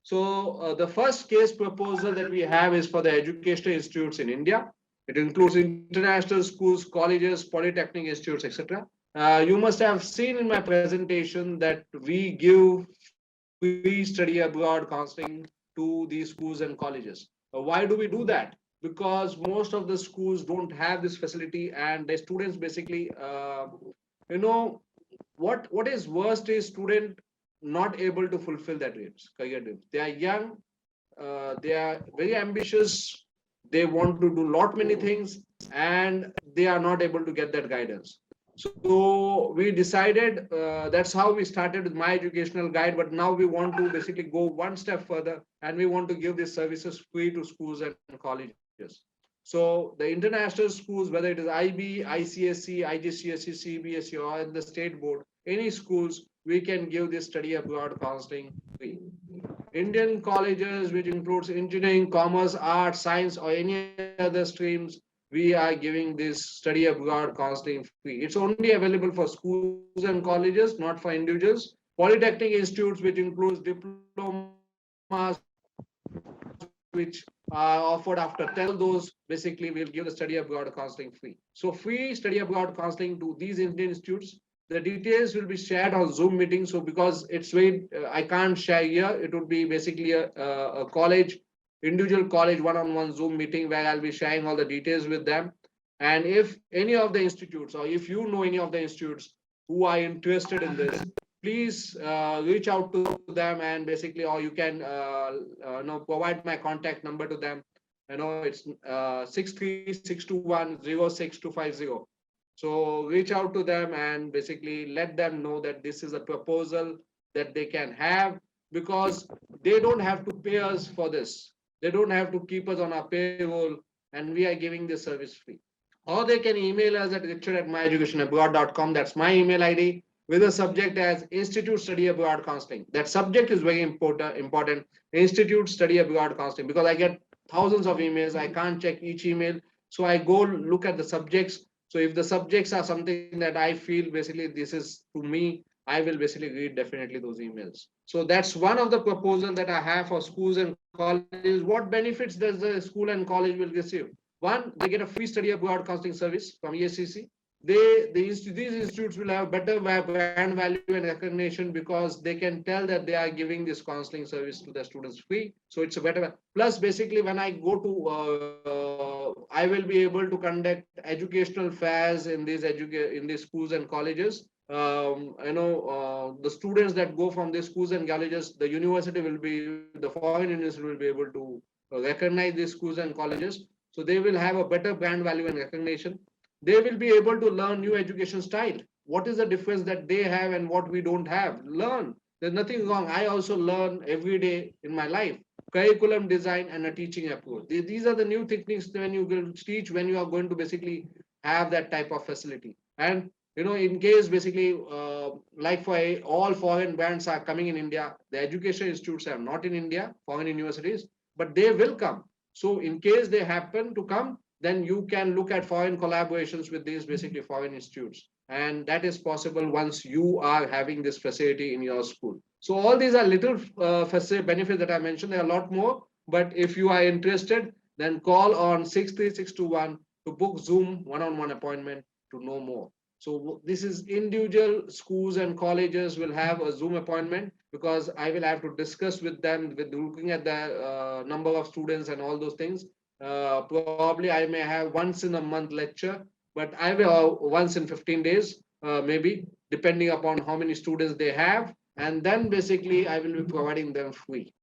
So the first case proposal that we have is for the educational institutes in India. It includes international schools, colleges, polytechnic institutes, etc. You must have seen in my presentation that we give free study abroad counseling to these schools and colleges. Why do we do that? Because most of the schools don't have this facility, and the students basically, you know, what is worst is student not able to fulfill their dreams, career dreams. They are young, they are very ambitious, they want to do lot many things, and they are not able to get that guidance. So we decided, that's how we started with my educational guide, but now we want to basically go one step further, and we want to give these services free to schools and colleges. So the international schools, whether it is IB, ICSC, IGCSE, CBSE, or in the state board, any schools, we can give this study abroad counseling free. Indian colleges, which includes engineering, commerce, arts, science, or any other streams, we are giving this study abroad counseling free. It's only available for schools and colleges, not for individuals. Polytechnic institutes, which includes diplomas, which are offered after 10 years, all those basically will give the study abroad counseling free. So free study abroad counseling to these Indian institutes. The details will be shared on Zoom meeting. So because it's very, I can't share here. It would be basically a college, individual college one-on-one Zoom meeting where I'll be sharing all the details with them. And if any of the institutes, or if you know any of the institutes who are interested in this, please reach out to them, and basically, or you can provide my contact number to them. It's 6362106 So reach out to them and basically let them know that this is a proposal that they can have, because they don't have to pay us for this. They don't have to keep us on our payroll, and we are giving this service free. Or they can email us at richard@myeducationabroad.com. That's my email ID, with a subject as Institute Study Abroad Counseling. That subject is very important. Institute Study Abroad Counseling, because I get thousands of emails. I can't check each email. So I go look at the subjects. So if the subjects are something that I feel basically this is to me, I will basically read definitely those emails. So that's one of the proposal that I have for schools and colleges. What benefits does the school and college will receive? One, they get a free study abroad counseling service from ESCC. These institutes will have better brand value and recognition, because they can tell that they are giving this counseling service to their students free. So it's a better. Plus, basically, when I go to, I will be able to conduct educational fairs in these schools and colleges. The students that go from these schools and colleges, the foreign university will be able to recognize these schools and colleges. So they will have a better brand value and recognition. They will be able to learn new education style. What is the difference that they have and what we don't have? Learn. There's nothing wrong. I also learn every day in my life. Curriculum design and a teaching approach. These are the new techniques when you will teach, when you are going to basically have that type of facility. And in case basically, like for all foreign brands are coming in India, the education institutes are not in India, foreign universities, but they will come. So in case they happen to come, then you can look at foreign collaborations with these basically foreign institutes. And that is possible once you are having this facility in your school. So all these are little benefits that I mentioned. There are a lot more, but if you are interested, then call on 63621 to book Zoom one-on-one appointment to know more. So this is individual schools and colleges will have a Zoom appointment, because I will have to discuss with them with looking at the number of students and all those things. Probably I may have once in a month lecture, but I will once in 15 days, maybe, depending upon how many students they have. And then basically I will be providing them free.